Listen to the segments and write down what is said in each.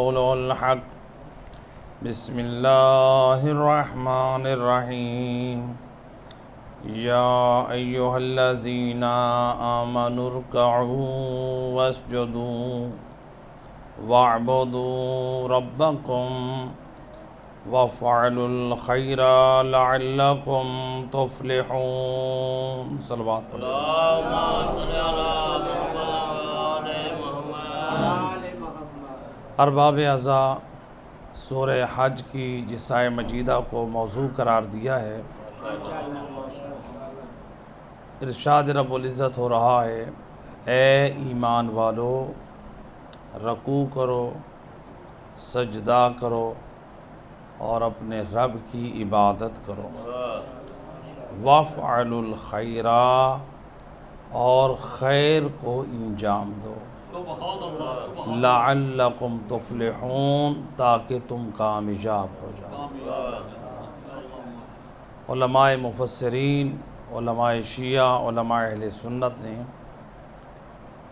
قول الحق بسم اللہ الرحمن الرحیم یا ایہا الذین آمنوا ارکعوا واسجدوا واعبدوا ربکم وافعلوا الخیر لعلکم تفلحون۔ صلوات ارباب اعضاء سورہ حج کی جس آیہ مجیدہ کو موضوع قرار دیا ہے، ارشاد رب العزت ہو رہا ہے، اے ایمان والو رکوع کرو، سجدہ کرو اور اپنے رب کی عبادت کرو، وافعلوا الخیر اور خیر کو انجام دو، لعلکم تفلحون تاکہ تم کامیاب ہو جاؤ۔ علماء مفسرین، علماء شیعہ، علماء اہل سنت نے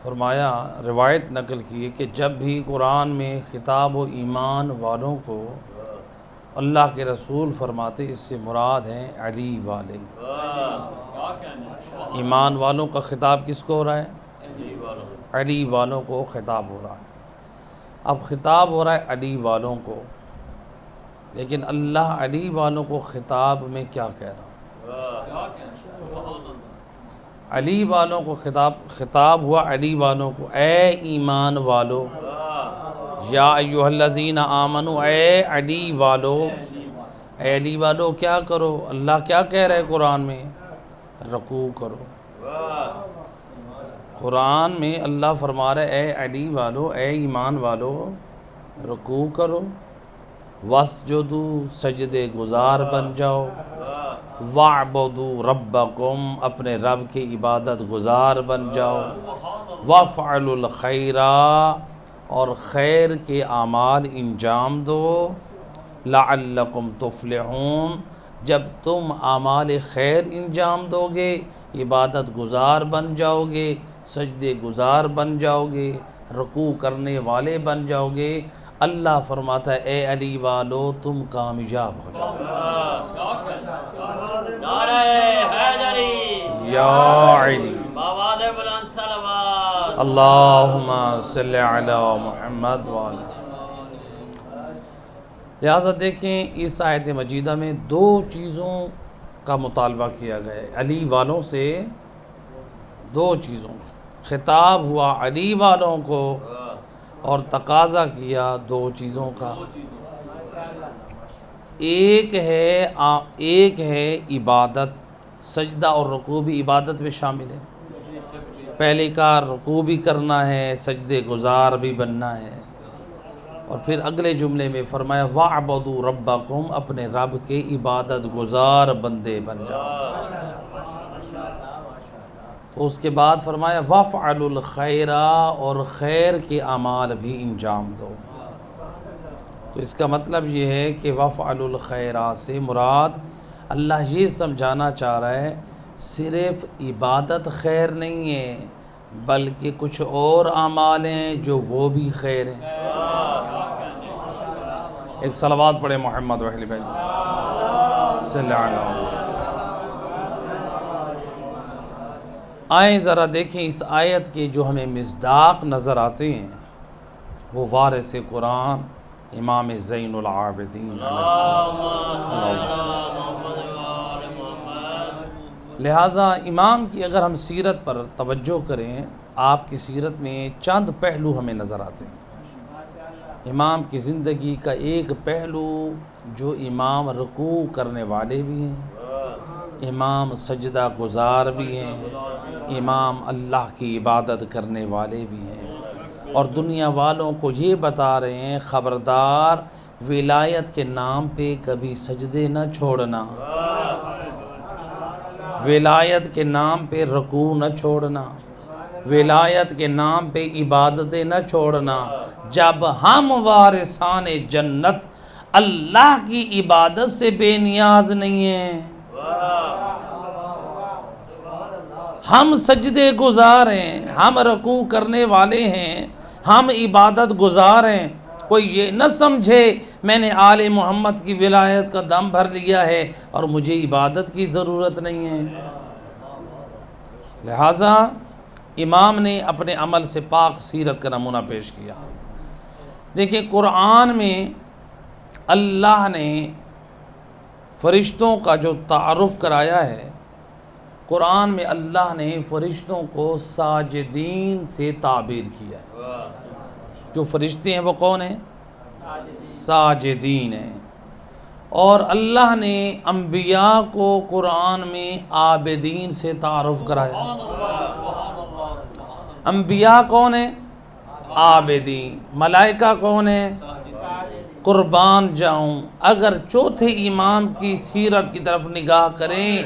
فرمایا، روایت نقل کی ہے کہ جب بھی قرآن میں خطاب و ایمان والوں کو اللہ کے رسول فرماتے، اس سے مراد ہیں علی والے۔ ایمان والوں کا خطاب کس کو ہو رہا ہے؟ علی والوں کو خطاب ہو رہا ہے۔ اب خطاب ہو رہا ہے علی والوں کو، لیکن اللہ علی والوں کو خطاب میں کیا کہہ رہا ہے؟ علی والوں کو خطاب ہوا، علی والوں کو، اے ایمان والو، یا ایھا الذین آمنوا، اے علی والو، اے علی والو کیا کرو؟ اللہ کیا کہہ رہے قرآن میں؟ رکوع کرو۔ قرآن میں اللہ فرما رہے، اے علی والو، اے ایمان والو رکوع کرو، واسجدوا سجدے گزار بن جاؤ، واعبدوا ربکم اپنے رب کی عبادت گزار بن جاؤ، وافعلوا الخیر اور خیر کے اعمال انجام دو، لعلکم تفلحون جب تم اعمال خیر انجام دو گے، عبادت گزار بن جاؤ گے، سجدے گزار بن جاؤ گے، رکوع کرنے والے بن جاؤ گے، اللہ فرماتا ہے اے علی والو تم کامیاب ہو جاؤ۔ یا علی اللہم صلی علی محمد وعلی۔ لہٰذا دیکھیں اس آیت مجیدہ میں دو چیزوں کا مطالبہ کیا گیا ہے، علی والوں سے دو چیزوں، خطاب ہوا علی والوں کو اور تقاضا کیا دو چیزوں کا۔ ایک ہے عبادت، سجدہ اور رکوع بھی عبادت میں شامل ہے۔ پہلے کا رکوع بھی کرنا ہے، سجدے گزار بھی بننا ہے، اور پھر اگلے جملے میں فرمایا وَاعْبُدُوا رَبَّكُمْ اپنے رب کے عبادت گزار بندے بن جاؤ۔ تو اس کے بعد فرمایا وَافْعَلُوا الْخَيْرَ اور خیر کے اعمال بھی انجام دو۔ تو اس کا مطلب یہ ہے کہ وَافْعَلُوا الْخَيْرَ سے مراد اللہ یہ سمجھانا چاہ رہا ہے صرف عبادت خیر نہیں ہے، بلکہ کچھ اور اعمال ہیں جو وہ بھی خیر ہیں۔ ایک صلوات پڑھے محمد و اہل بیت صلی اللہ علیہ وسلم۔ آئیں ذرا دیکھیں اس آیت کے جو ہمیں مصداق نظر آتے ہیں، وہ وارث قرآن امام زین العابدین لہٰذا امام کی اگر ہم سیرت پر توجہ کریں، آپ کی سیرت میں چند پہلو ہمیں نظر آتے ہیں۔ امام کی زندگی کا ایک پہلو جو امام رکوع کرنے والے بھی ہیں، امام سجدہ گزار بھی ہیں، امام اللہ کی عبادت کرنے والے بھی ہیں، اور دنیا والوں کو یہ بتا رہے ہیں خبردار ولایت کے نام پہ کبھی سجدے نہ چھوڑنا، ولایت کے نام پہ رکوع نہ چھوڑنا، ولایت کے نام پہ عبادتیں نہ چھوڑنا۔ جب ہم وارثان جنت اللہ کی عبادت سے بے نیاز نہیں ہیں، ہم سجدے گزار ہیں، ہم رکوع کرنے والے ہیں، ہم عبادت گزار ہیں، کوئی یہ نہ سمجھے میں نے آل محمد کی ولایت کا دم بھر لیا ہے اور مجھے عبادت کی ضرورت نہیں ہے۔ لہٰذا امام نے اپنے عمل سے پاک سیرت کا نمونہ پیش کیا۔ دیکھیں قرآن میں اللہ نے فرشتوں کا جو تعارف کرایا ہے، قرآن میں اللہ نے فرشتوں کو ساجدین سے تعبیر کیا ہے۔ جو فرشتے ہیں وہ کون ہیں؟ ساجدین ہیں۔ اور اللہ نے انبیاء کو قرآن میں عابدین سے تعارف کرایا۔ انبیاء کون ہیں؟ عابدین۔ ملائکہ کون ہیں؟ قربان جاؤں اگر چوتھے امام کی سیرت کی طرف نگاہ کریں،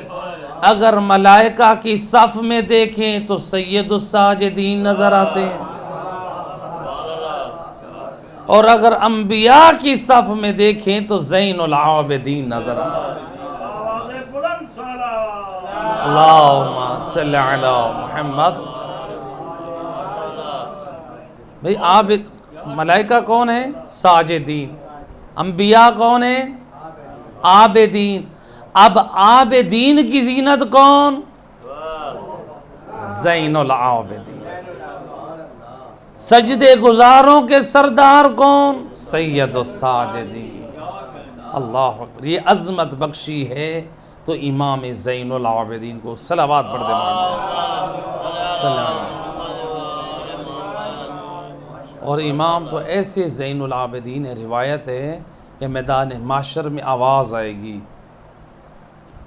اگر ملائکہ کی صف میں دیکھیں تو سید الساجدین نظر آتے ہیں، اور اگر انبیاء کی صف میں دیکھیں تو زین العابدین نظر آتے ہیں۔ اللہم صلی علی محمد۔ بھئی ملائکہ کون ہیں؟ ساجدین۔ انبیاء کون ہیں؟ عابدین۔ اب عابدین کی زینت کون؟ زین العابدین۔ سجدے گزاروں کے سردار کون؟ سید الساجدین۔ اللہ اکبر، یہ عظمت بخشی ہے تو امام زین العابدین کو صلوات پڑھ دے سلام۔ اور امام تو ایسے زین العابدین ہے، روایت ہے کہ میدان معشر میں آواز آئے گی،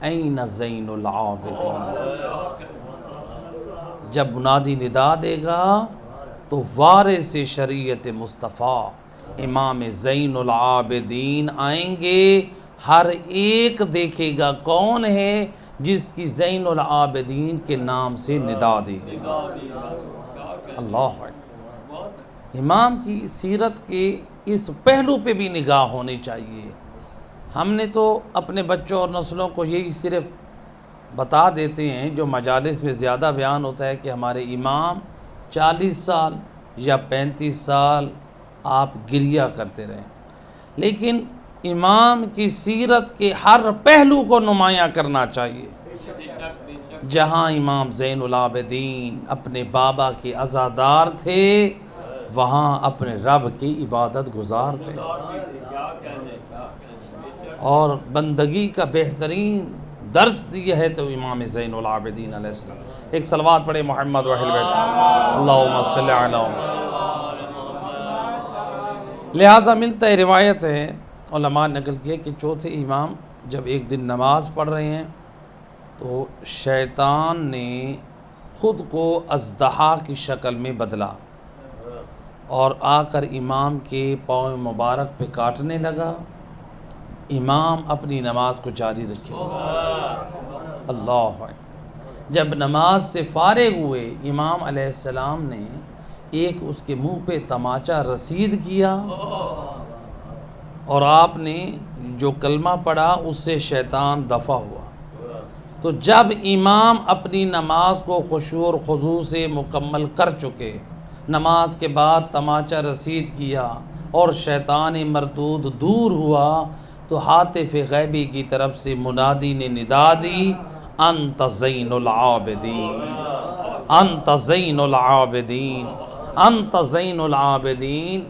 این زین العابدین۔ جب منادی ندا دے گا تو وارث شریعت مصطفیٰ امام زین العابدین آئیں گے، ہر ایک دیکھے گا کون ہے جس کی زین العابدین کے نام سے ندا دی گئی۔ اللہ اکبر۔ امام کی سیرت کے اس پہلو پہ بھی نگاہ ہونی چاہیے۔ ہم نے تو اپنے بچوں اور نسلوں کو یہی صرف بتا دیتے ہیں، جو مجالس میں زیادہ بیان ہوتا ہے کہ ہمارے امام 40 سال یا 35 سال آپ گریہ کرتے رہیں، لیکن امام کی سیرت کے ہر پہلو کو نمایاں کرنا چاہیے۔ جہاں امام زین العابدین اپنے بابا کے عزادار تھے، وہاں اپنے رب کی عبادت گزار تھے، اور بندگی کا بہترین درس دیا ہے تو امام زین العابدین علیہ السلام۔ ایک صلوات پڑھے محمد و اہل بیت، اللہم صلی علی محمد۔ لہٰذا ملتا ہے، روایت ہے، علماء نقل کیا کہ چوتھے امام جب ایک دن نماز پڑھ رہے ہیں تو شیطان نے خود کو اژدہا کی شکل میں بدلا اور آ کر امام کے پاؤں مبارک پہ کاٹنے لگا۔ امام اپنی نماز کو جاری رکھے۔ اللہ اکبر۔ جب نماز سے فارغ ہوئے، امام علیہ السلام نے ایک اس کے منہ پہ تماچا رسید کیا، اور آپ نے جو کلمہ پڑھا اس سے شیطان دفع ہوا۔ تو جب امام اپنی نماز کو خشوع اور خضوع سے مکمل کر چکے، نماز کے بعد تماچا رسید کیا اور شیطان مردود دور ہوا، تو ہاتف غیبی کی طرف سے منادی نے ندا دی، انت زین العابدین، انت زین العابدین، انت زین العابدین،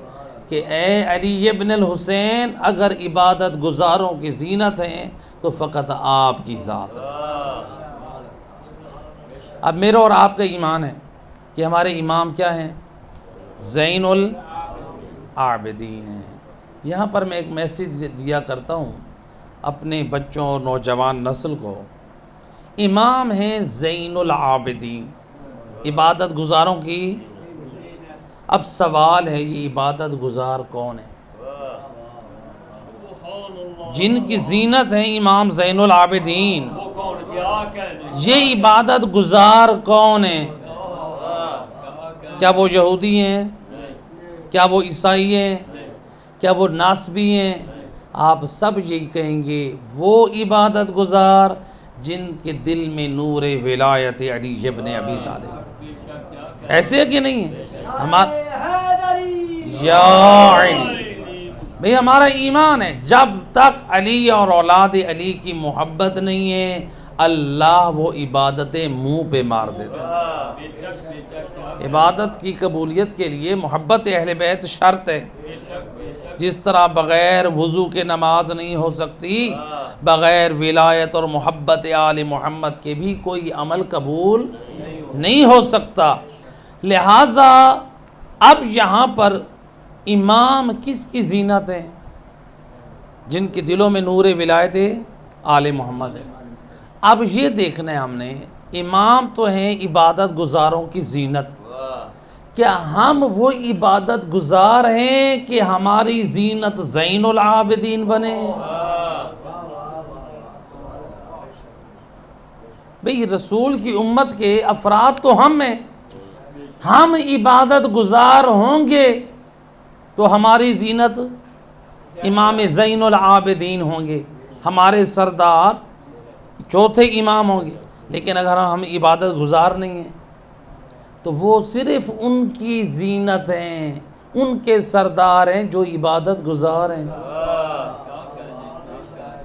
کہ اے علی ابن الحسین، اگر عبادت گزاروں کی زینت ہیں تو فقط آپ کی ذات ہے۔ اب میرا اور آپ کا ایمان ہے کہ ہمارے امام کیا ہیں؟ زین العابدین ہیں۔ یہاں پر میں ایک میسیج دیا کرتا ہوں اپنے بچوں اور نوجوان نسل کو، امام ہیں زین العابدین، عبادت گزاروں کی۔ اب سوال ہے، یہ عبادت گزار کون ہے؟ جن کی زینت ہیں امام زین العابدین، یہ عبادت گزار کون ہیں؟ کیا وہ یہودی ہیں؟ کیا وہ عیسائی ہیں؟ کیا وہ ناسبی ہیں؟ آپ سب یہی کہیں گے وہ عبادت گزار جن کے دل میں نور ولایت علی ابن ابی طالب۔ ایسے ہے کہ نہیں ہے؟ یا علی بھئی ہمارا ایمان ہے جب تک علی اور اولاد علی کی محبت نہیں ہے اللہ وہ عبادتیں منہ پہ مار دیتا ہے۔ عبادت کی قبولیت کے لیے محبت اہل بیت شرط ہے، جس طرح بغیر وضو کے نماز نہیں ہو سکتی، بغیر ولایت اور محبت آل محمد کے بھی کوئی عمل قبول نہیں ہو سکتا۔ لہٰذا اب یہاں پر امام کس کی زینت ہیں؟ جن کے دلوں میں نور ولایت آل محمد ہے۔ اب یہ دیکھنا ہے ہم نے، امام تو ہیں عبادت گزاروں کی زینت، کیا ہم وہ عبادت گزار ہیں کہ ہماری زینت زین العابدین بنے؟ بھئی رسول کی امت کے افراد تو ہم ہیں، ہم عبادت گزار ہوں گے تو ہماری زینت امام زین العابدین ہوں گے، ہمارے سردار چوتھے امام ہوں گے۔ لیکن اگر ہم عبادت گزار نہیں ہیں تو وہ صرف ان کی زینت ہیں، ان کے سردار ہیں جو عبادت گزار ہیں۔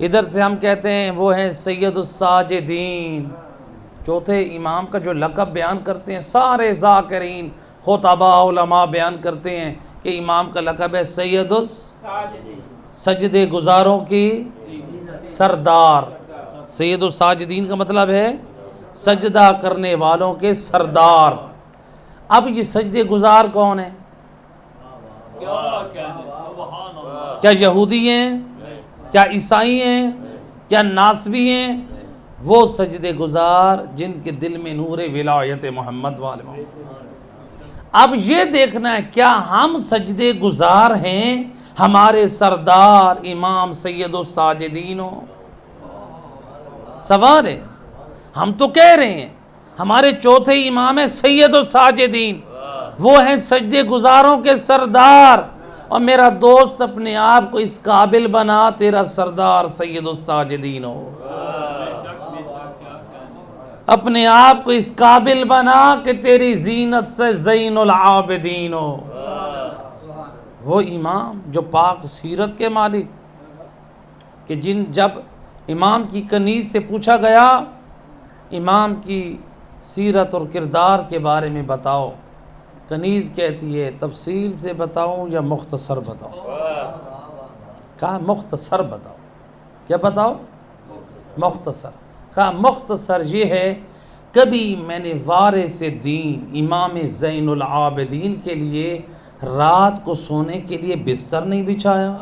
ادھر سے ہم کہتے ہیں وہ ہیں سید الساجدین، چوتھے امام کا جو لقب بیان کرتے ہیں سارے ذاکرین خطباء علماء بیان کرتے ہیں کہ امام کا لقب ہے سید سجدے گزاروں کی سردار۔ سید الساجدین کا مطلب ہے سجدہ کرنے والوں کے سردار۔ اب یہ سجدے گزار کون ہیں؟ کیا یہودی ہیں؟ کیا عیسائی ہیں؟ کیا ناصبی ہیں؟ وہ سجدے گزار جن کے دل میں نور ولایت محمد والے محمد۔ اب یہ دیکھنا ہے کیا ہم سجدے گزار ہیں ہمارے سردار امام سید الساجدین ہو؟ سوال ہے، ہم تو کہہ رہے ہیں ہمارے چوتھے امام ہیں سید الساجدین، وہ ہیں سجدے گزاروں کے سردار، اور میرا دوست اپنے آپ کو اس قابل بنا تیرا سردار سید الساجدین ہو، اپنے آپ کو اس قابل بنا کہ تیری زینت سے زین العابدین ہو۔ وہ امام جو پاک سیرت کے مالک، کہ جب امام کی کنیز سے پوچھا گیا امام کی سیرت اور کردار کے بارے میں بتاؤ، کنیز کہتی ہے تفصیل سے بتاؤں یا مختصر بتاؤں؟ کہا مختصر بتاؤ۔ کیا بتاؤ؟ مختصر۔ کہا مختصر یہ ہے، کبھی میں نے وارث دین امام زین العابدین کے لیے رات کو سونے کے لیے بستر نہیں بچھایا،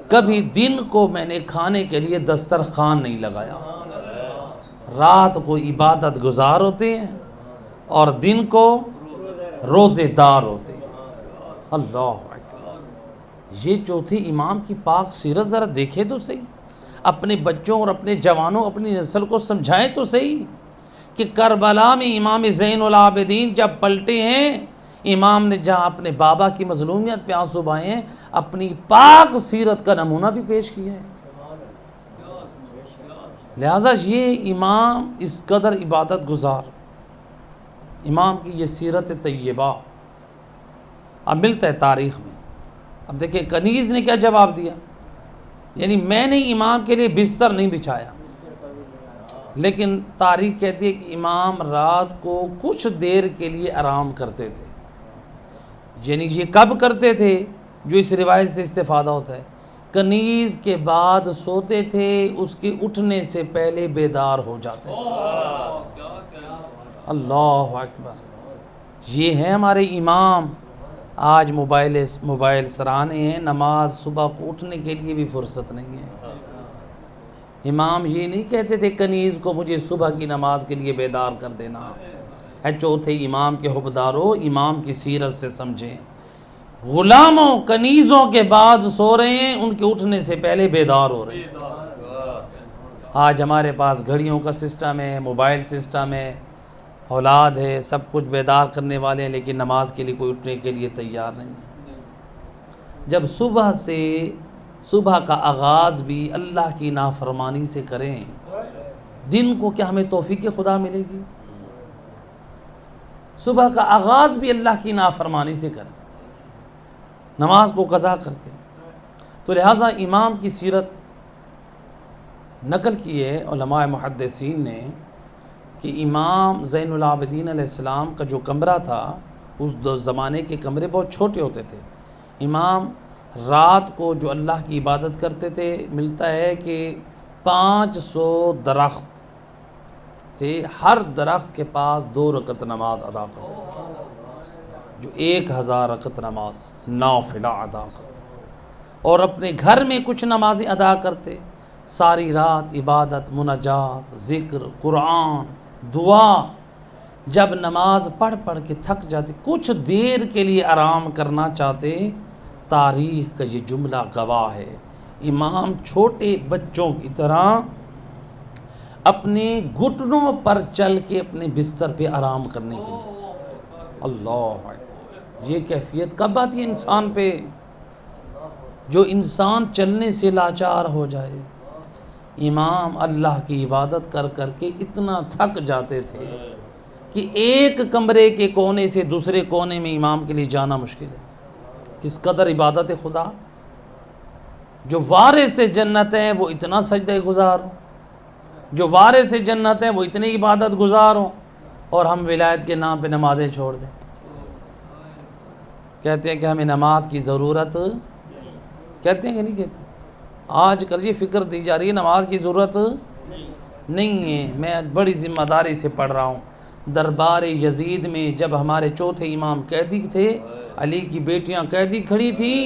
کبھی دن کو میں نے کھانے کے لیے دسترخوان نہیں لگایا۔ رات کو عبادت گزار ہوتے ہیں اور دن کو روزے دار ہوتے ہیں۔ اللہ اکبر! یہ چوتھے امام کی پاک سیرت ذرا دیکھے تو صحیح، اپنے بچوں اور اپنے جوانوں اپنی نسل کو سمجھائیں تو صحیح کہ کربلا میں امام زین العابدین جب پلٹے ہیں، امام نے جہاں اپنے بابا کی مظلومیت پہ آنسو بہائے ہیں، اپنی پاک سیرت کا نمونہ بھی پیش کیا ہے۔ لہٰذا یہ امام اس قدر عبادت گزار، امام کی یہ سیرت طیبہ اب ملتا ہے تاریخ میں۔ اب دیکھیں کنیز نے کیا جواب دیا، یعنی میں نے امام کے لیے بستر نہیں بچھایا، لیکن تاریخ کہتی ہے کہ امام رات کو کچھ دیر کے لیے آرام کرتے تھے۔ یعنی یہ کب کرتے تھے جو اس روایت سے استفادہ ہوتا ہے؟ کنیز کے بعد سوتے تھے، اس کے اٹھنے سے پہلے بیدار ہو جاتے تھے۔ اللہ اکبر! یہ ہیں ہمارے امام۔ آج موبائل سرانے ہیں، نماز صبح کو اٹھنے کے لیے بھی فرصت نہیں ہے۔ امام یہ نہیں کہتے تھے کنیز کو مجھے صبح کی نماز کے لیے بیدار کر دینا۔ اے چوتھے امام کے حبداروں، امام کی سیرت سے سمجھیں، غلاموں کنیزوں کے بعد سو رہے ہیں، ان کے اٹھنے سے پہلے بیدار ہو رہے ہیں۔ آج ہمارے پاس گھڑیوں کا سسٹم ہے، موبائل سسٹم ہے، اولاد ہے، سب کچھ بیدار کرنے والے ہیں، لیکن نماز کے لیے کوئی اٹھنے کے لیے تیار نہیں۔ جب صبح کا آغاز بھی اللہ کی نافرمانی سے کریں، دن کو کیا ہمیں توفیق خدا ملے گی؟ صبح کا آغاز بھی اللہ کی نافرمانی سے کریں، نماز کو قضا کر کے۔ تو لہٰذا امام کی سیرت نقل کی ہے علماء محدثین نے کہ امام زین العابدین علیہ السلام کا جو کمرہ تھا، اس دو زمانے کے کمرے بہت چھوٹے ہوتے تھے۔ امام رات کو جو اللہ کی عبادت کرتے تھے، ملتا ہے کہ 500 درخت تھے، ہر درخت کے پاس 2 رکعت نماز ادا کرتے تھے، جو 1000 رکعت نماز نافلہ ادا کرتے، اور اپنے گھر میں کچھ نمازیں ادا کرتے، ساری رات عبادت، مناجات، ذکر، قرآن، دعا۔ جب نماز پڑھ پڑھ کے تھک جاتے، کچھ دیر کے لیے آرام کرنا چاہتے، تاریخ کا یہ جملہ گواہ ہے، امام چھوٹے بچوں کی طرح اپنے گھٹنوں پر چل کے اپنے بستر پہ آرام کرنے کے لیے۔ اللہ، یہ کیفیت کب آتی ہے انسان پہ؟ جو انسان چلنے سے لاچار ہو جائے۔ امام اللہ کی عبادت کر کر کے اتنا تھک جاتے تھے کہ ایک کمرے کے کونے سے دوسرے کونے میں امام کے لیے جانا مشکل ہے۔ کس قدر عبادت خدا۔ جو وارث جنت ہیں وہ اتنا سجدہ گزار ہوں، جو وارث جنت ہیں وہ اتنے عبادت گزار ہوں، اور ہم ولایت کے نام پہ نمازیں چھوڑ دیں۔ کہتے ہیں کہ ہمیں نماز کی ضرورت، کہتے ہیں کہ نہیں کہتے؟ آج کل یہ فکر دی جا رہی ہے نماز کی ضرورت نہیں ہے۔ میں بڑی ذمہ داری سے پڑھ رہا ہوں، دربار یزید میں جب ہمارے چوتھے امام قیدی تھے، علی کی بیٹیاں قیدی کھڑی تھیں،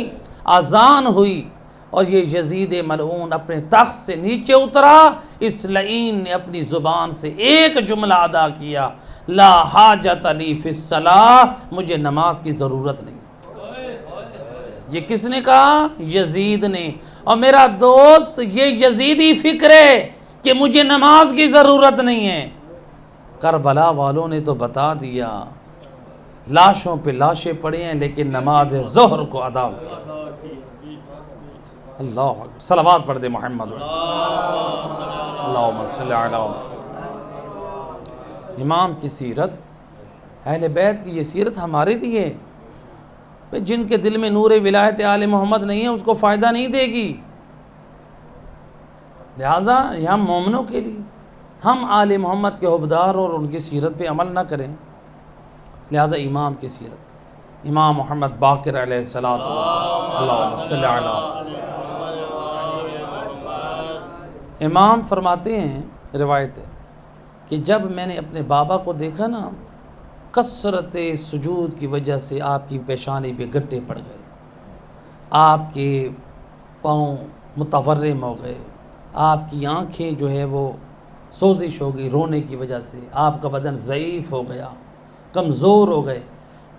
اذان ہوئی اور یہ یزید ملعون اپنے تخت سے نیچے اترا، اس لعین نے اپنی زبان سے ایک جملہ ادا کیا، لا حاجت لی فی الصلاۃ، مجھے نماز کی ضرورت نہیں۔ یہ کس نے کہا؟ یزید نے۔ اور میرا دوست، یہ یزیدی فکر ہے کہ مجھے نماز کی ضرورت نہیں ہے۔ کربلا والوں نے تو بتا دیا، لاشوں پہ لاشیں پڑے ہیں لیکن نماز ظہر کو ادا کیا۔ اللہ اکبر، صلوات پڑھ دے محمد، اللہم صلی علی محمد۔ امام کی سیرت، اہل بیت کی یہ سیرت ہمارے لیے، جن کے دل میں نور ولایت آل محمد نہیں ہے اس کو فائدہ نہیں دے گی۔ لہٰذا یہ ہم مومنوں کے لیے، ہم آل محمد کے حبدار اور ان کی سیرت پہ عمل نہ کریں۔ لہٰذا امام کی سیرت، امام محمد باقر علیہ الصلوۃ والسلام، اللہم صلی علی۔ امام فرماتے ہیں، روایت ہے کہ جب میں نے اپنے بابا کو دیکھا نا، کثرت سجود کی وجہ سے آپ کی پیشانی پہ گڈھے پڑ گئے، آپ کے پاؤں متورم ہو گئے، آپ کی آنکھیں جو ہے وہ سوزش ہو گئی رونے کی وجہ سے، آپ کا بدن ضعیف ہو گیا، کمزور ہو گئے۔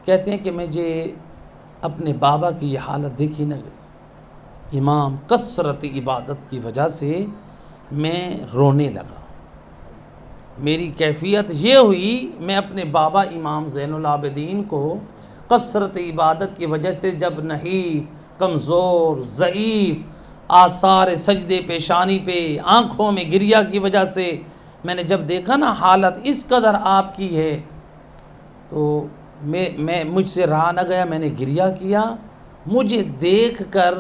کہتے ہیں کہ مجھے اپنے بابا کی یہ حالت دیکھی نہ گئی، امام کثرت عبادت کی وجہ سے میں رونے لگا۔ میری کیفیت یہ ہوئی، میں اپنے بابا امام زین العابدین کو کثرت عبادت کی وجہ سے جب نحیف، کمزور، ضعیف، آثار سجدے پیشانی پہ، آنکھوں میں گریہ کی وجہ سے میں نے جب دیکھا نا حالت اس قدر آپ کی ہے، تو میں مجھ سے رہا نہ گیا، میں نے گریہ کیا۔ مجھے دیکھ کر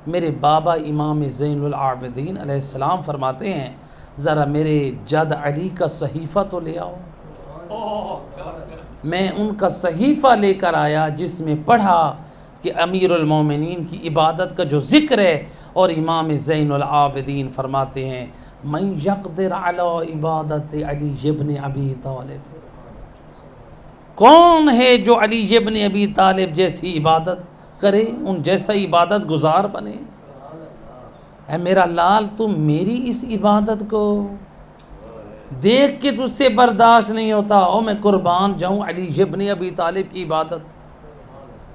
میرے بابا امام زین العابدین علیہ السلام فرماتے ہیں، ذرا میرے جد علی کا صحیفہ تو لے آؤ۔ میں ان کا صحیفہ لے کر آیا جس میں پڑھا کہ امیر المومنین کی عبادت کا جو ذکر ہے، اور امام زین العابدین فرماتے ہیں، من یقدر علی عبادت علی ابن ابی طالب، کون ہے جو علی ابن ابی طالب جیسی عبادت کرے، ان جیسا عبادت گزار بنے۔ اے میرا لال، تم میری اس عبادت کو دیکھ کے تجھ سے برداشت نہیں ہوتا، او میں قربان جاؤں علی ابن ابی طالب کی عبادت۔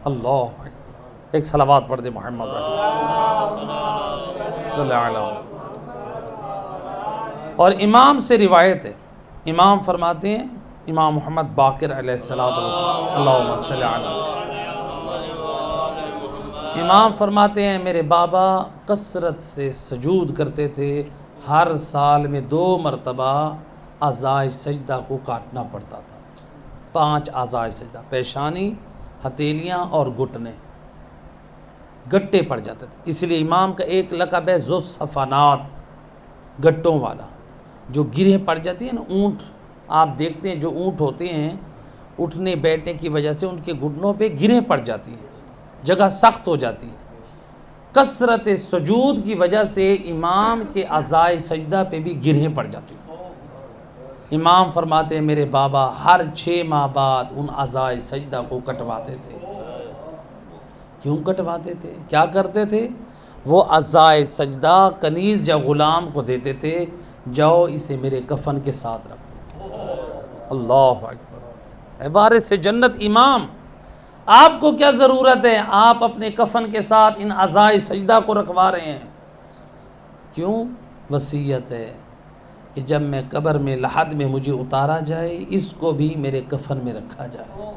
اللہ، ایک صلوات پڑھ دے محمد صلی اللہ علیہ۔ اور امام سے روایت ہے، امام فرماتے ہیں، امام محمد باقر علیہ السلام، اللہم صلی علی، امام فرماتے ہیں میرے بابا کثرت سے سجود کرتے تھے، ہر سال میں 2 مرتبہ اعضائے سجدہ کو کاٹنا پڑتا تھا۔ 5 اعضائے سجدہ، پیشانی، ہتھیلیاں اور گھٹنے، گٹے پڑ جاتے تھے. اس لیے امام کا ایک لقب ہے ذو الصفنات، گٹوں والا. جو گرہیں پڑ جاتی ہیں نا، اونٹ آپ دیکھتے ہیں جو اونٹ ہوتے ہیں اٹھنے بیٹھنے کی وجہ سے ان کے گھٹنوں پہ گرہیں پڑ جاتی ہیں، جگہ سخت ہو جاتی ہے. کثرت سجود کی وجہ سے امام کے اعضائے سجدہ پہ بھی گرہیں پڑ جاتی تھیں. امام فرماتے ہیں میرے بابا ہر 6 ماہ بعد ان اعضائے سجدہ کو کٹواتے تھے. کیوں کٹواتے تھے؟ کیا کرتے تھے؟ وہ اعضائے سجدہ کنیز یا غلام کو دیتے تھے، جاؤ اسے میرے کفن کے ساتھ رکھ دو. اللہ اکبر. وارث جنت امام، آپ کو کیا ضرورت ہے؟ آپ اپنے کفن کے ساتھ ان اعضائے سجدہ کو رکھوا رہے ہیں. کیوں؟ وصیت ہے کہ جب میں قبر میں لحد میں مجھے اتارا جائے اس کو بھی میرے کفن میں رکھا جائے.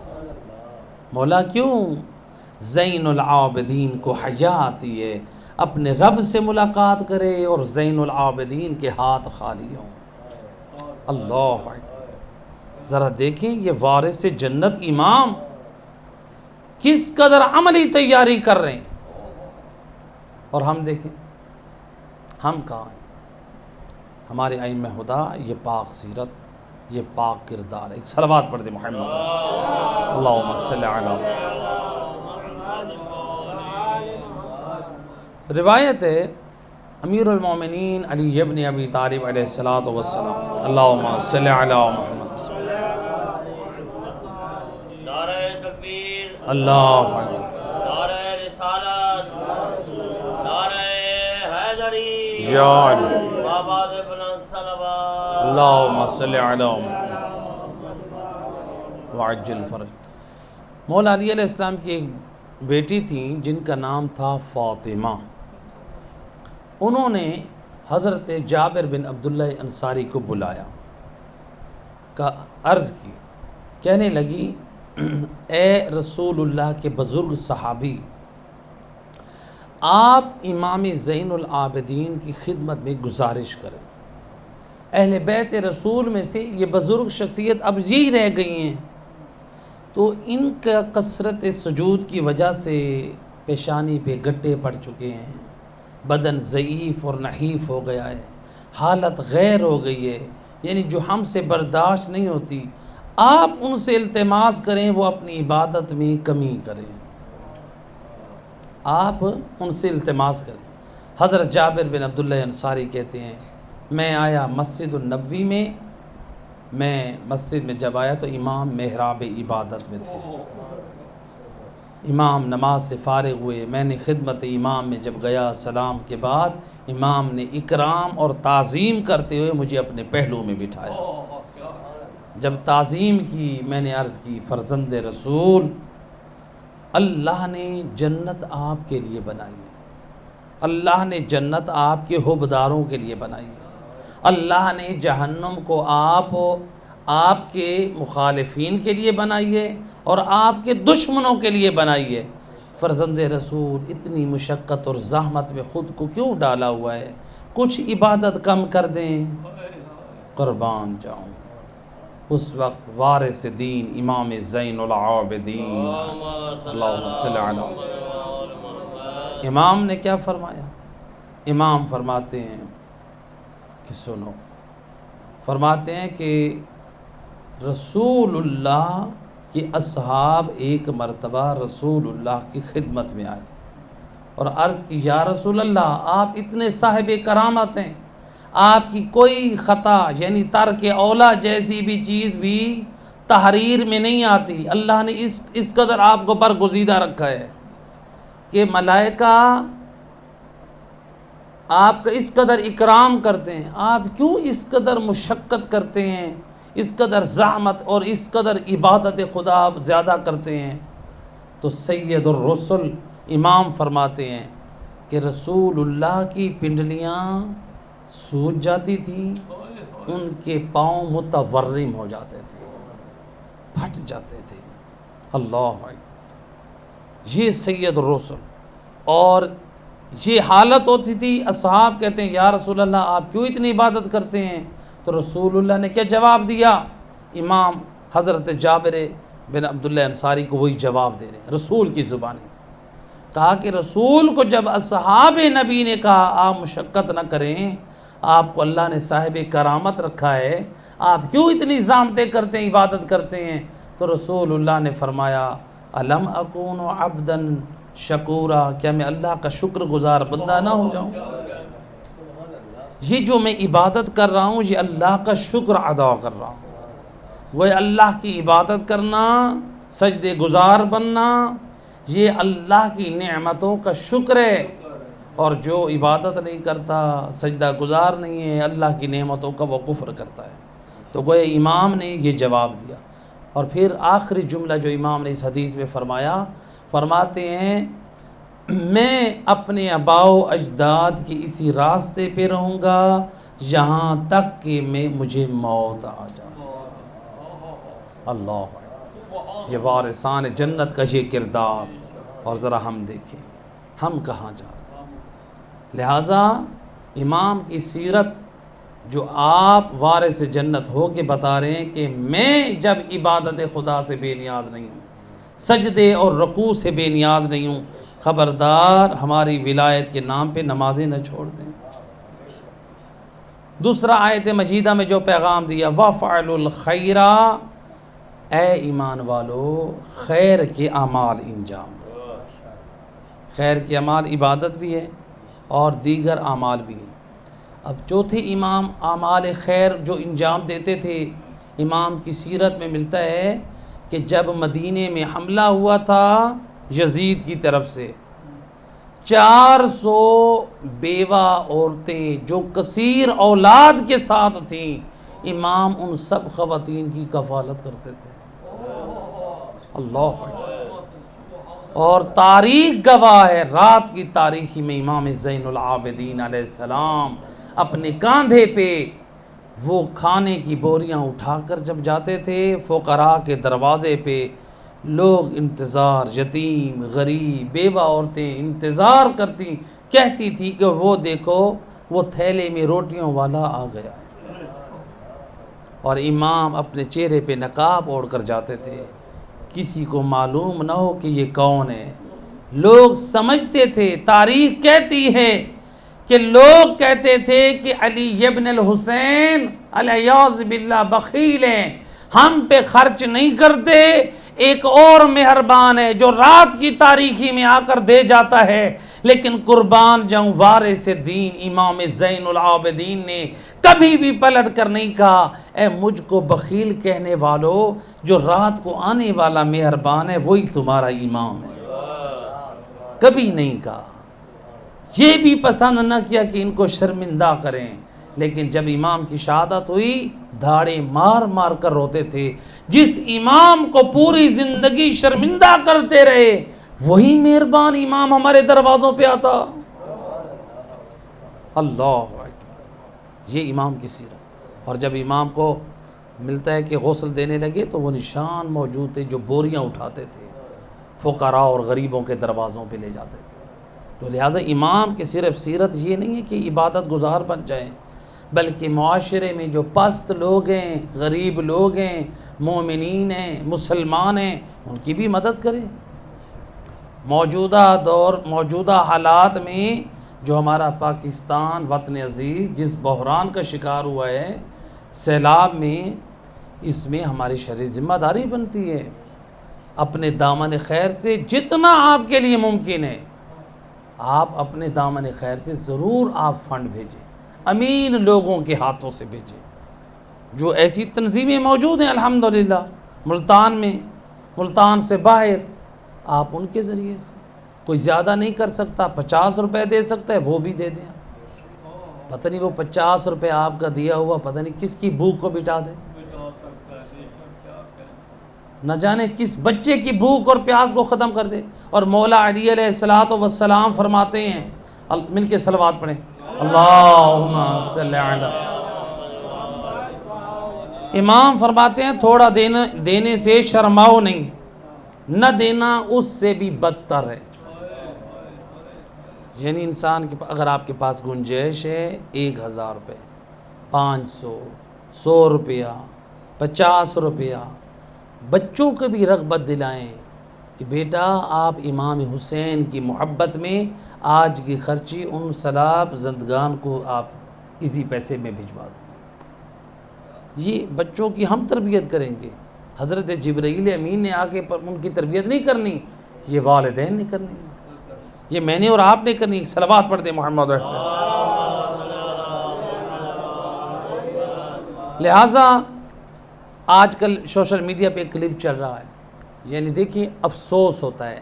مولا کیوں؟ زین العابدین کو حیا آتی ہے اپنے رب سے ملاقات کرے اور زین العابدین کے ہاتھ خالی ہوں. اللہ اکبر. ذرا دیکھیں یہ وارث جنت امام کس قدر عملی تیاری کر رہے ہیں. اور ہم دیکھیں ہم کہاں ہیں؟ ہمارے ائمہ ہدا یہ پاک سیرت، یہ پاک کردار. ایک صلوات پڑھ دے محمد. اللہم صلی علی. روایت ہے امیر المومنین علی ابن ابی طالب علیہ الصلوۃ والسلام. اللہم صلی علی محمد. نعرہ تکبیر، اللہ اکبر. نعرہ رسالت، نعرہ حیدری، یا علی. بابا دے بلند صلوات. اللہم صلی علی محمد وعجل فرج. مولا علی علیہ السلام کی ایک بیٹی تھیں جن کا نام تھا فاطمہ. انہوں نے حضرت جابر بن عبداللہ انصاری کو بلایا، کا عرض کی، کہنے لگی اے رسول اللہ کے بزرگ صحابی، آپ امام زین العابدین کی خدمت میں گزارش کریں. اہل بیت رسول میں سے یہ بزرگ شخصیت اب یہی رہ گئی ہیں، تو ان کا کثرت سجود کی وجہ سے پیشانی پہ گٹے پڑ چکے ہیں، بدن ضعیف اور نحیف ہو گیا ہے، حالت غیر ہو گئی ہے، یعنی جو ہم سے برداشت نہیں ہوتی. آپ ان سے التماس کریں وہ اپنی عبادت میں کمی کریں. آپ ان سے التماس کریں. حضرت جابر بن عبداللہ انصاری کہتے ہیں میں آیا مسجد النبوی میں مسجد میں جب آیا تو امام محراب عبادت میں تھے. امام نماز سے فارغ ہوئے، میں نے خدمت امام میں جب گیا، سلام کے بعد امام نے اکرام اور تعظیم کرتے ہوئے مجھے اپنے پہلو میں بٹھایا. جب تعظیم کی میں نے عرض کی فرزند رسول، اللہ نے جنت آپ کے لیے بنائی ہے، اللہ نے جنت آپ کے حبداروں کے لیے بنائی ہے، اللہ نے جہنم کو آپ کے مخالفین کے لیے بنائی ہے اور آپ کے دشمنوں کے لیے بنائی ہے. فرزند رسول اتنی مشقت اور زحمت میں خود کو کیوں ڈالا ہوا ہے؟ کچھ عبادت کم کر دیں. قربان جاؤں. اس وقت وارث دین امام زین العابدین اللہم صلی علی. امام نے کیا فرمایا؟ امام فرماتے ہیں کہ سنو، فرماتے ہیں کہ رسول اللہ کے اصحاب ایک مرتبہ رسول اللہ کی خدمت میں آئے اور عرض کی یا رسول اللہ، آپ اتنے صاحب کرامت ہیں، آپ کی کوئی خطا یعنی ترک اولا جیسی بھی چیز بھی تحریر میں نہیں آتی. اللہ نے اس قدر آپ کو برگزیدہ رکھا ہے کہ ملائکہ آپ کا اس قدر اکرام کرتے ہیں، آپ کیوں اس قدر مشقت کرتے ہیں، اس قدر زحمت اور اس قدر عبادت خدا زیادہ کرتے ہیں؟ تو سید الرسل امام فرماتے ہیں کہ رسول اللہ کی پنڈلیاں سوج جاتی تھیں، ان کے پاؤں متورم ہو جاتے تھے، پھٹ جاتے تھے. اللہ اکبر. یہ سید الرسل، اور یہ حالت ہوتی تھی. اصحاب کہتے ہیں یا رسول اللہ آپ کیوں اتنی عبادت کرتے ہیں؟ تو رسول اللہ نے کیا جواب دیا؟ امام حضرت جابر بن عبداللہ انصاری کو وہی جواب دے رہے ہیں رسول کی زبانی. کہا کہ رسول کو جب اصحاب نبی نے کہا آپ مشقت نہ کریں، آپ کو اللہ نے صاحب کرامت رکھا ہے، آپ کیوں اتنی زحمتیں کرتے ہیں، عبادت کرتے ہیں؟ تو رسول اللہ نے فرمایا الم اکون عبدا شکورا، کیا میں اللہ کا شکر گزار بندہ نہ ہو جاؤں؟ یہ جو میں عبادت کر رہا ہوں یہ اللہ کا شکر ادا کر رہا ہوں۔ وہ اللہ کی عبادت کرنا، سجدے گزار بننا، یہ اللہ کی نعمتوں کا شکر ہے۔ اور جو عبادت نہیں کرتا، سجدہ گزار نہیں ہے، اللہ کی نعمتوں کا وہ کفر کرتا ہے۔ تو گویا امام نے یہ جواب دیا۔ اور پھر آخری جملہ جو امام نے اس حدیث میں فرمایا، فرماتے ہیں میں اپنے آباء و اجداد کے اسی راستے پہ رہوں گا یہاں تک کہ مجھے موت آ جائے۔ اللہ، یہ وارثان جنت کا یہ کردار، اور ذرا ہم دیکھیں ہم کہاں جا رہے ہیں۔ لہٰذا امام کی سیرت جو آپ وارث جنت ہو کے بتا رہے ہیں کہ میں جب عبادت خدا سے بے نیاز نہیں ہوں، سجدے اور رکوع سے بے نیاز نہیں ہوں، خبردار ہماری ولایت کے نام پہ نمازیں نہ چھوڑ دیں۔ دوسرا آیت مجیدہ میں جو پیغام دیا وَفْعَلُوا الْخَيْرَ، اے ایمان والو خیر کے اعمال انجام دو۔ خیر کے اعمال عبادت بھی ہے اور دیگر اعمال بھی ہیں۔ اب چوتھے امام اعمال خیر جو انجام دیتے تھے، امام کی سیرت میں ملتا ہے کہ جب مدینے میں حملہ ہوا تھا یزید کی طرف سے، 400 بیوہ عورتیں جو کثیر اولاد کے ساتھ تھیں، امام ان سب خواتین کی کفالت کرتے تھے۔ اللہ اکبر۔ اور تاریخ گواہ ہے، رات کی تاریخی میں امام زین العابدین علیہ السلام اپنے کاندھے پہ وہ کھانے کی بوریاں اٹھا کر جب جاتے تھے، فقراء کے دروازے پہ لوگ انتظار، یتیم غریب بیوہ عورتیں انتظار کرتی، کہتی تھی کہ وہ دیکھو وہ تھیلے میں روٹیوں والا آ گیا۔ اور امام اپنے چہرے پہ نقاب اوڑھ کر جاتے تھے، کسی کو معلوم نہ ہو کہ یہ کون ہے۔ لوگ سمجھتے تھے، تاریخ کہتی ہے کہ لوگ کہتے تھے کہ علی ابن الحسین الیاذ باللہ بخیل ہیں، ہم پہ خرچ نہیں کرتے، ایک اور مہربان ہے جو رات کی تاریخی میں آ کر دے جاتا ہے۔ لیکن قربان جاؤں وارث دین امام زین العابدین نے کبھی بھی پلٹ کر نہیں کہا اے مجھ کو بخیل کہنے والو، جو رات کو آنے والا مہربان ہے وہی تمہارا امام ہے۔ کبھی نہیں کہا، یہ بھی پسند نہ کیا کہ ان کو شرمندہ کریں۔ لیکن جب امام کی شہادت ہوئی دھاڑے مار مار کر روتے تھے۔ جس امام کو پوری زندگی شرمندہ کرتے رہے وہی مہربان امام ہمارے دروازوں پہ آتا۔ اللہ اکبر، یہ امام کی سیرت۔ اور جب امام کو ملتا ہے کہ غسل دینے لگے تو وہ نشان موجود تھے جو بوریاں اٹھاتے تھے، فقراء اور غریبوں کے دروازوں پہ لے جاتے تھے۔ تو لہٰذا امام کی صرف سیرت یہ نہیں ہے کہ عبادت گزار بن جائیں، بلکہ معاشرے میں جو پست لوگ ہیں، غریب لوگ ہیں، مومنین ہیں، مسلمان ہیں، ان کی بھی مدد کریں۔ موجودہ حالات میں جو ہمارا پاکستان وطن عزیز جس بحران کا شکار ہوا ہے، سیلاب میں، اس میں ہماری شرعی ذمہ داری بنتی ہے اپنے دامن خیر سے جتنا آپ کے لیے ممکن ہے، آپ اپنے دامن خیر سے ضرور آپ فنڈ بھیجیں، امین لوگوں کے ہاتھوں سے بھیجیں۔ جو ایسی تنظیمیں موجود ہیں الحمدللہ ملتان میں، ملتان سے باہر، آپ ان کے ذریعے سے، کوئی زیادہ نہیں کر سکتا 50 روپے دے سکتا ہے وہ بھی دے دیں۔ پتہ نہیں وہ 50 روپے آپ کا دیا ہوا پتہ نہیں کس کی بھوک کو مٹا دے، نہ جانے کس بچے کی بھوک اور پیاس کو ختم کر دے۔ اور مولا علی علیہ السلام فرماتے ہیں، مل کے صلوات پڑھیں، اللہم صلی علی۔ امام فرماتے ہیں تھوڑا دینے سے شرماؤ نہیں، نہ دینا اس سے بھی بدتر ہے۔ یعنی انسان کے اگر آپ کے پاس گنجائش ہے 1000 روپے، 500، 100 روپیہ، 50 روپیہ، بچوں کو بھی رغبت دلائیں کہ بیٹا آپ امام حسین کی محبت میں آج کی خرچی ان سلاب زندگان کو آپ اسی پیسے میں بھجوا دیں۔ یہ بچوں کی ہم تربیت کریں گے، حضرت جبرائیل امین نے آ کے ان کی تربیت نہیں کرنی، یہ والدین نے کرنی، یہ میں نے اور آپ نے کرنی۔ صلوات پڑھ دیں محمد رحمۃ۔ لہٰذا آج کل سوشل میڈیا پہ ایک کلپ چل رہا ہے، یعنی دیکھیں افسوس ہوتا ہے،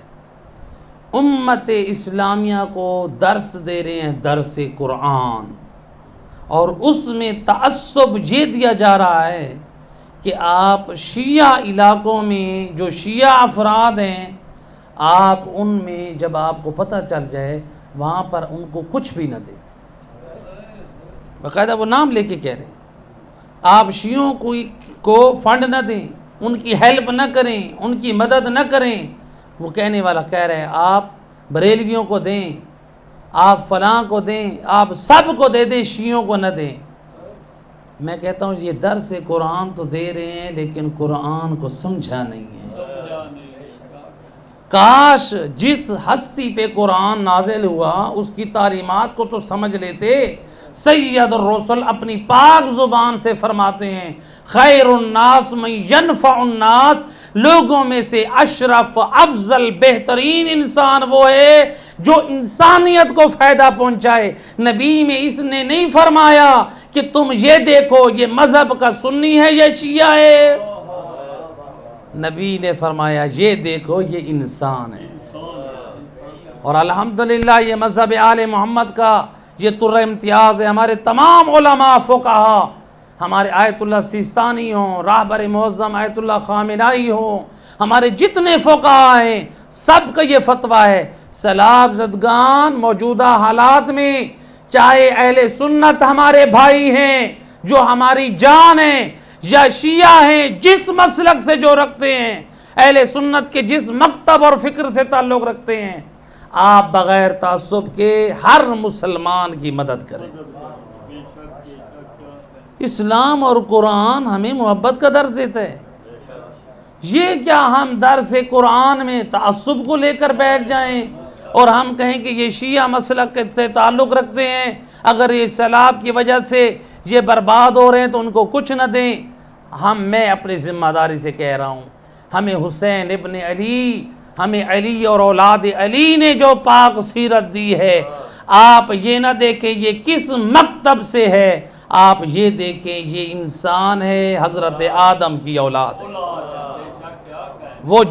امت اسلامیہ کو درس دے رہے ہیں، درس قرآن، اور اس میں تعصب یہ دیا جا رہا ہے کہ آپ شیعہ علاقوں میں جو شیعہ افراد ہیں، آپ ان میں جب آپ کو پتہ چل جائے وہاں پر ان کو کچھ بھی نہ دیں، باقاعدہ وہ نام لے کے کہہ رہے ہیں، آپ شیعوں کو فنڈ نہ دیں، ان کی ہیلپ نہ کریں، ان کی مدد نہ کریں۔ وہ کہنے والا کہہ رہے ہیں آپ بریلویوں کو دیں، آپ فلاں کو دیں، آپ سب کو دے دیں، شیعوں کو نہ دیں۔ میں کہتا ہوں یہ درس قرآن تو دے رہے ہیں لیکن قرآن کو سمجھا نہیں ہے۔ کاش جس ہستی پہ قرآن نازل ہوا اس کی تعلیمات کو تو سمجھ لیتے۔ سید الرسل اپنی پاک زبان سے فرماتے ہیں خیر الناس من ینفع الناس، لوگوں میں سے اشرف افضل بہترین انسان وہ ہے جو انسانیت کو فائدہ پہنچائے۔ نبی میں اس نے نہیں فرمایا کہ تم یہ دیکھو یہ مذہب کا سنی ہے یا شیعہ ہے، نبی نے فرمایا یہ دیکھو یہ انسان ہے۔ اور الحمدللہ یہ مذہب آل محمد کا یہ تر امتیاز ہے۔ ہمارے تمام علماء فقہا، ہمارے آیت اللہ سیستانی ہوں، راہبر معظم آیت اللہ خامنائی ہوں، ہمارے جتنے فقہا ہیں سب کا یہ فتویٰ ہے، سلاب زدگان موجودہ حالات میں چاہے اہل سنت ہمارے بھائی ہیں جو ہماری جان ہیں یا شیعہ ہیں جس مسلک سے جو رکھتے ہیں، اہل سنت کے جس مکتب اور فکر سے تعلق رکھتے ہیں، آپ بغیر تعصب کے ہر مسلمان کی مدد کریں۔ اسلام اور قرآن ہمیں محبت کا درس دیتا ہے، یہ کیا ہم درس قرآن میں تعصب کو لے کر بیٹھ جائیں اور ہم کہیں کہ یہ شیعہ مسلک سے تعلق رکھتے ہیں، اگر یہ سیلاب کی وجہ سے یہ برباد ہو رہے ہیں تو ان کو کچھ نہ دیں۔ میں اپنی ذمہ داری سے کہہ رہا ہوں، ہمیں حسین ابن علی، ہمیں علی اور اولاد علی نے جو پاک سیرت دی ہے، آپ یہ نہ دیکھیں یہ کس مکتب سے ہے، آپ یہ دیکھیں یہ انسان ہے، حضرت آدم کی اولاد ہے۔ وہ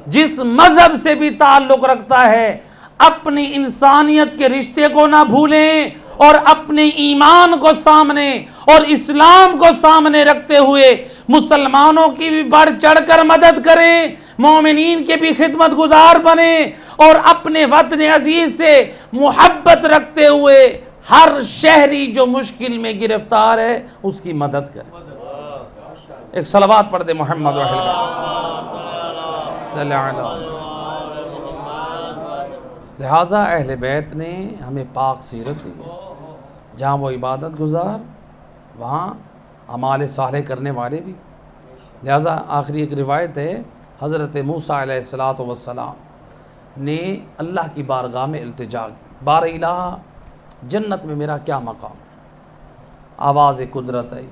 جس مذہب سے بھی تعلق رکھتا ہے اپنی انسانیت کے رشتے کو نہ بھولیں اور اپنے ایمان کو سامنے اور اسلام کو سامنے رکھتے ہوئے مسلمانوں کی بھی بڑھ چڑھ کر مدد کریں، مومنین کے بھی خدمت گزار بنیں اور اپنے وطن عزیز سے محبت رکھتے ہوئے ہر شہری جو مشکل میں گرفتار ہے اس کی مدد کریں۔ ایک صلوات پڑھ دے محمد صلی اللہ علیہ۔ لہٰذا اہل بیت نے ہمیں پاک سیرت دی ہے، جہاں وہ عبادت گزار وہاں اعمال صالح کرنے والے بھی۔ لہٰذا آخری ایک روایت ہے، حضرت موسیٰ علیہ السلام نے اللہ کی بارگاہ میں التجا کی، بار الہ جنت میں میرا کیا مقام ہے؟ آواز قدرت آئی،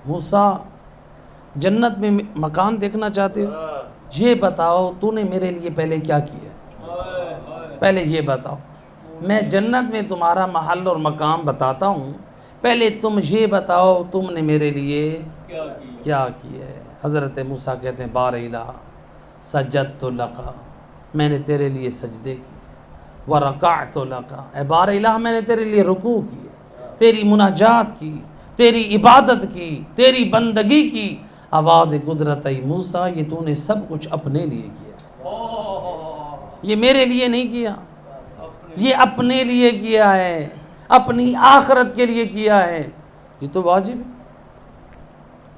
موسیٰ جنت میں مکان دیکھنا چاہتے ہو؟ یہ بتاؤ تو نے میرے لیے پہلے کیا کیا، پہلے یہ بتاؤ، میں جنت میں تمہارا محل اور مقام بتاتا ہوں، پہلے تم یہ بتاؤ تم نے میرے لیے کیا کیا ہے۔ حضرت موسیٰ کہتے ہیں بار الہ سجدت لک، میں نے تیرے لیے سجدے کی، ورکعت لک، اے بار الہ میں نے تیرے لیے رکوع کی، تیری مناجات کی، تیری عبادت کی، تیری بندگی کی۔ آواز قدرت آئی، موسیٰ یہ تو نے سب کچھ اپنے لیے کیا، یہ میرے لیے نہیں کیا، یہ اپنے لیے کیا ہے، اپنی آخرت کے لیے کیا ہے۔ یہ تو واجب ہے،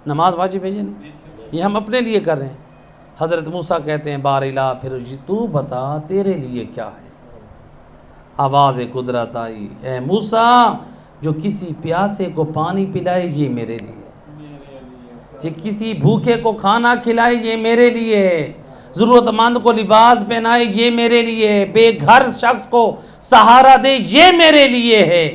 نماز واجب ہے یہ نہیں، یہ ہم اپنے لیے کر رہے ہیں۔ حضرت موسیٰ کہتے ہیں بار الہ پھر تو بتا تیرے لیے کیا ہے۔ آواز قدرت آئی، اے موسیٰ جو کسی پیاسے کو پانی پلائے یہ میرے لیے، یہ کسی بھوکے کو کھانا کھلائے یہ میرے لیے ہے، ضرورت مند کو لباس پہنائے یہ میرے لیے ہے، بے گھر شخص کو سہارا دے یہ میرے لیے ہے۔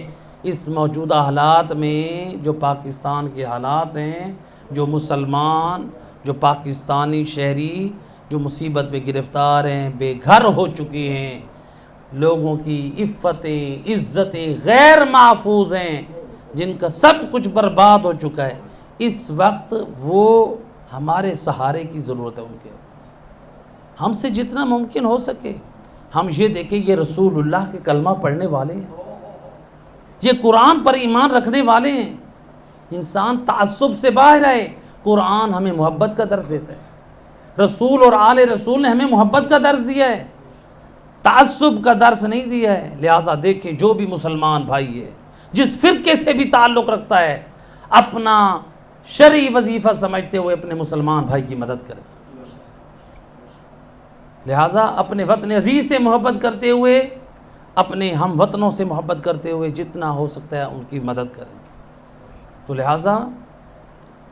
اس موجودہ حالات میں جو پاکستان کے حالات ہیں، جو مسلمان، جو پاکستانی شہری جو مصیبت میں گرفتار ہیں، بے گھر ہو چکے ہیں، لوگوں کی عفتیں عزتیں غیر محفوظ ہیں، جن کا سب کچھ برباد ہو چکا ہے، اس وقت وہ ہمارے سہارے کی ضرورت ہے ان کے۔ ہم سے جتنا ممکن ہو سکے ہم یہ دیکھیں یہ رسول اللہ کے کلمہ پڑھنے والے ہیں، یہ قرآن پر ایمان رکھنے والے ہیں۔ انسان تعصب سے باہر آئے، قرآن ہمیں محبت کا درس دیتا ہے، رسول اور آل رسول نے ہمیں محبت کا درس دیا ہے، تعصب کا درس نہیں دیا ہے۔ لہٰذا دیکھیں جو بھی مسلمان بھائی ہے، جس فرقے سے بھی تعلق رکھتا ہے، اپنا شرعی وظیفہ سمجھتے ہوئے اپنے مسلمان بھائی کی مدد کرے۔ لہٰذا اپنے وطن عزیز سے محبت کرتے ہوئے، اپنے ہم وطنوں سے محبت کرتے ہوئے جتنا ہو سکتا ہے ان کی مدد کریں۔ تو لہٰذا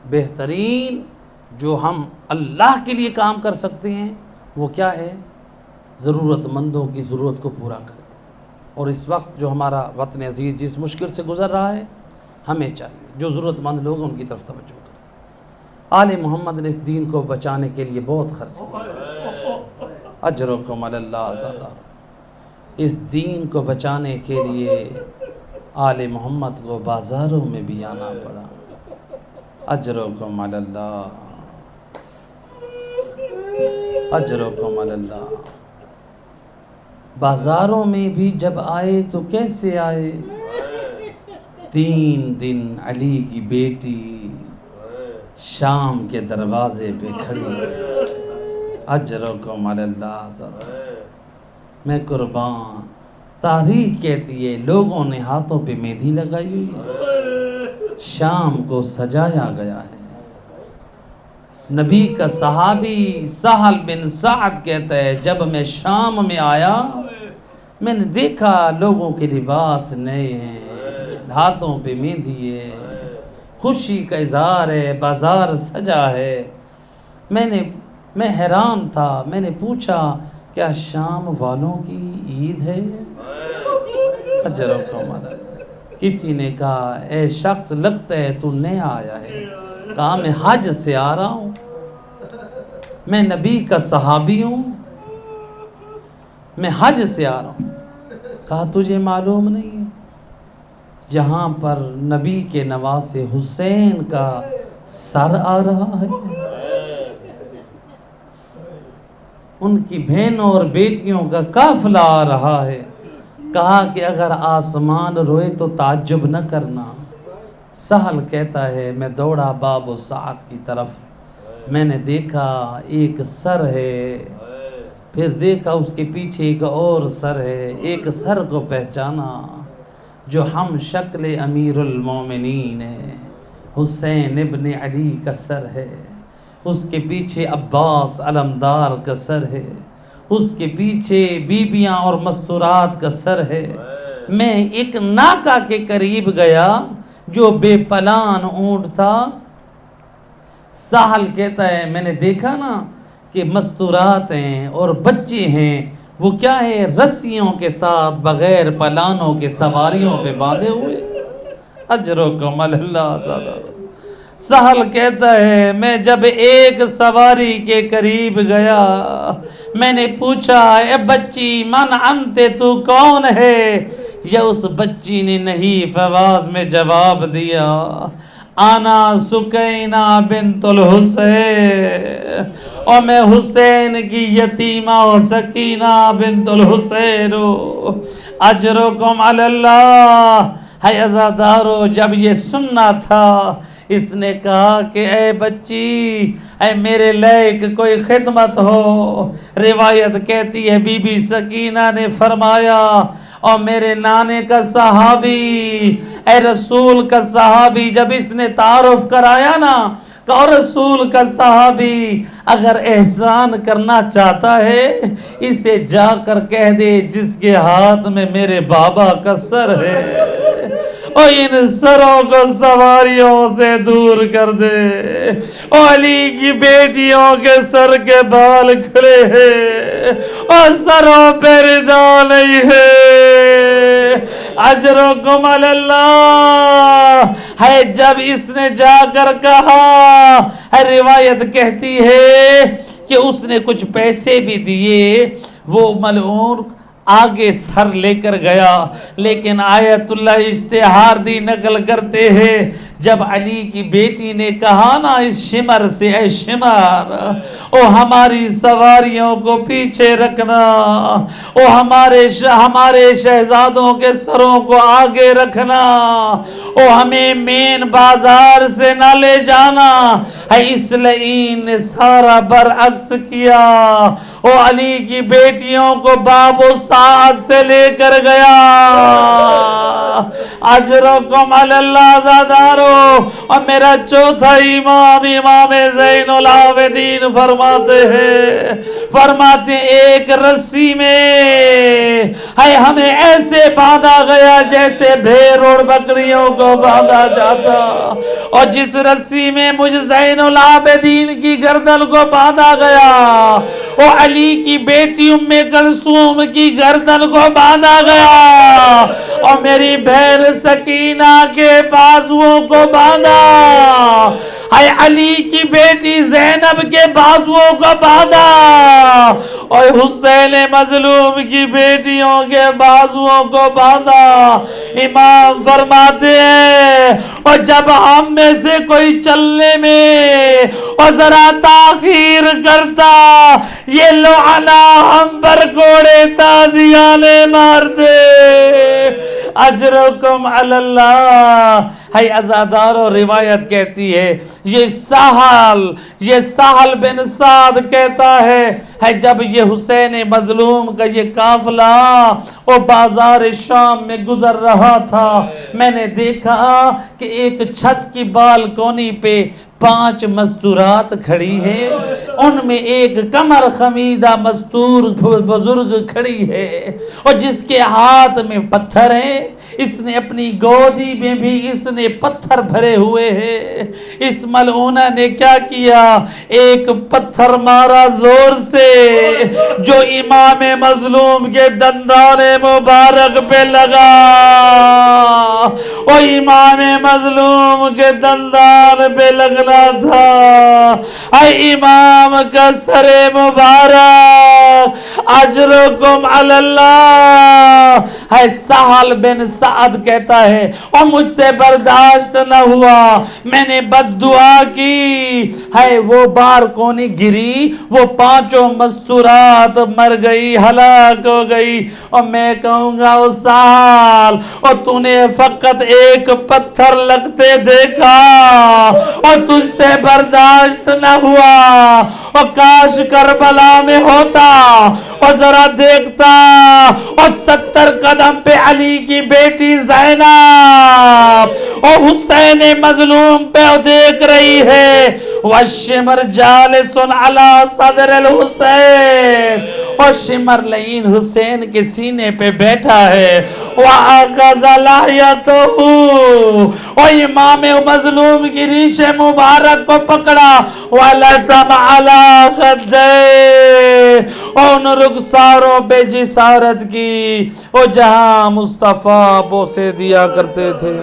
بہترین جو ہم اللہ کے لیے کام کر سکتے ہیں وہ کیا ہے؟ ضرورت مندوں کی ضرورت کو پورا کریں۔ اور اس وقت جو ہمارا وطن عزیز جس مشکل سے گزر رہا ہے، ہمیں چاہیے جو ضرورت مند لوگ ان کی طرف توجہ کریں۔ آل محمد نے اس دین کو بچانے کے لیے بہت خرچ کیا، اجرکم علی اللہ زیادہ۔ اس دین کو بچانے کے لیے آل محمد کو بازاروں میں بھی آنا پڑا، اجرکم علی اللہ، اجرکم علی اللہ۔ بازاروں میں بھی جب آئے تو کیسے آئے؟ 3 دن علی کی بیٹی شام کے دروازے پہ کھڑی، اجرکم علی اللہ۔ میں قربان، تاریخ کہتی ہے لوگوں نے ہاتھوں پہ مہندی لگائی ہوئی ہے، شام کو سجایا گیا ہے۔ نبی کا صحابی سہل بن سعد کہتا ہے جب میں شام میں آیا میں نے دیکھا لوگوں کے لباس نئے ہیں، ہاتھوں پہ مہندی ہے، خوشی کا اظہار ہے، بازار سجا ہے۔ میں حیران تھا، میں نے پوچھا کیا شام والوں کی عید ہے؟ اجرکم علی اللہ۔ کسی نے کہا اے شخص لگتا ہے تو نیا آیا ہے، کہا میں حج سے آ رہا ہوں، میں نبی کا صحابی ہوں، میں حج سے آ رہا ہوں۔ کہا تجھے معلوم نہیں ہے جہاں پر نبی کے نواسے حسین کا سر آ رہا ہے، ان کی بہنوں اور بیٹیوں کا قافلہ آ رہا ہے۔ کہا کہ اگر آسمان روئے تو تعجب نہ کرنا۔ سہل کہتا ہے میں دوڑا باب و سعد کی طرف، میں نے دیکھا ایک سر ہے، پھر دیکھا اس کے پیچھے ایک اور سر ہے، ایک سر کو پہچانا جو ہم شکل امیر المومنین ہے، حسین ابن علی کا سر ہے، اس کے پیچھے عباس علمدار کا سر ہے، اس کے پیچھے بیبیاں اور مستورات کا سر ہے۔ میں ایک ناکا کے قریب گیا جو بے پلان اونٹ تھا۔ سہل کہتا ہے میں نے دیکھا نا کہ مستورات ہیں اور بچے ہیں، وہ کیا ہے رسیوں کے ساتھ بغیر پلانوں کے سواریوں پہ باندھے ہوئے، اجرکم علی اللہ زیادہ۔ سہل کہتا ہے میں جب ایک سواری کے قریب گیا میں نے پوچھا اے بچی من انت، تو کون ہے؟ یا اس بچی نے نہیں آواز میں جواب دیا آنا سکینہ بنت الحسین، اور میں حسین کی یتیمہ و سکینہ بنت الحسین، اجرکم علی اللہ۔ ہے عزادارو جب یہ سننا تھا اس نے کہا کہ اے بچی اے میرے لائق کوئی خدمت ہو۔ روایت کہتی ہے بی بی سکینہ نے فرمایا اور میرے نانے کا صحابی اے رسول کا صحابی جب اس نے تعارف کرایا نا کہ رسول کا صحابی اگر احسان کرنا چاہتا ہے اسے جا کر کہہ دے جس کے ہاتھ میں میرے بابا کا سر ہے اور ان سروں کو سواریوں سے دور کر دے۔ اور علی کی بیٹیوں کے سر کے بال کھلے ہیں اور سروں پہ ردا نہیں ہے. اجرکم علی اللہ ہے. جب اس نے جا کر کہا ہے، روایت کہتی ہے کہ اس نے کچھ پیسے بھی دیے، وہ ملعون آگے سر لے کر گیا. لیکن آیت اللہ اشتہاردی نقل کرتے ہیں جب علی کی بیٹی نے کہا نا اس شمر سے، اے شمر او ہماری سواریوں کو پیچھے رکھنا، او ہمارے شہزادوں کے سروں کو آگے رکھنا، او ہمیں مین بازار سے نہ لے جانا ہے، اس لعین نے سارا برعکس کیا. او علی کی بیٹیوں کو باب و سعد سے لے کر گیا. اجرکم علی اللہ زادارو. اور میرا چوتھا امام زین العابدین فرماتے ایک رسی میں ہے ہمیں ایسے باندھا گیا جیسے بھیڑ اور بکریوں کو باندھا جاتا، اور جس رسی میں مجھ زین العابدین کی گردن کو باندھا گیا وہ علی کی بیٹی ام کلثوم کی گردن کو باندھا گیا، اور میری بہن سکینہ کے بازوؤں کو باندھا، ہے علی کی بیٹی زینب کے بازوؤں کو باندھا، اور حسین مظلوم کی بیٹیوں کے بازوؤں کو باندھا. امام فرماتے ہیں اور جب ہم میں سے کوئی چلنے میں اور ذرا تاخیر کرتا، یہ لعنا ہم پر کوڑے تازیانے مارتے. اجرکم علی اللہ. ہے ازادارو روایت کہتی ہے یہ سہل بن سعد کہتا ہے جب یہ حسین مظلوم کا یہ قافلہ وہ بازار شام میں گزر رہا تھا، میں نے دیکھا کہ ایک چھت کی بالکونی پہ 5 مستورات کھڑی ہیں، ان میں ایک کمر خمیدہ مستور بزرگ کھڑی ہے اور جس کے ہاتھ میں پتھر ہیں، اس نے اپنی گودی میں بھی اس نے پتھر بھرے ہوئے ہیں. اس ملعونہ نے کیا کیا، ایک پتھر مارا زور سے جو امام مظلوم کے دندان مبارک پہ لگا، اور امام مظلوم کے دندان پہ لگنا تھا. اے امام کا سر مبارک. اجرکم علی اللہ. ہے سہل بن سعد کہتا ہے اور مجھ سے برداشت نہ ہوا، میں نے بد دعا کی، ہے وہ بارکونی گری، وہ 5 مستورات مر گئی، ہلاک ہو گئی. اور میں کہوں گا او سہل، اور تو نے فقط ایک پتھر لگتے دیکھا اور تجھ سے برداشت نہ ہوا، اور کاش کربلا میں ہوتا اور ذرا دیکھتا اور 70 قدم پہ علی کی بیٹی زینب اور حسین مظلوم پہ دیکھ رہی ہے. وَالشِّمْر جَالِسٌ عَلَى صَدْرِ الْحُسَيْنِ. اور شمر لعین حسین کے سینے پہ بیٹھا ہے. وَأَخَذَ لَحْيَتَهُ. اور امام مظلوم کی ریش مبارک کو پکڑا. وَلَتَمْ عَلَى خَدَّيْهِ. اور ان رخساروں پہ جسارت کی اور جہاں مصطفیٰ بوسے دیا کرتے تھے.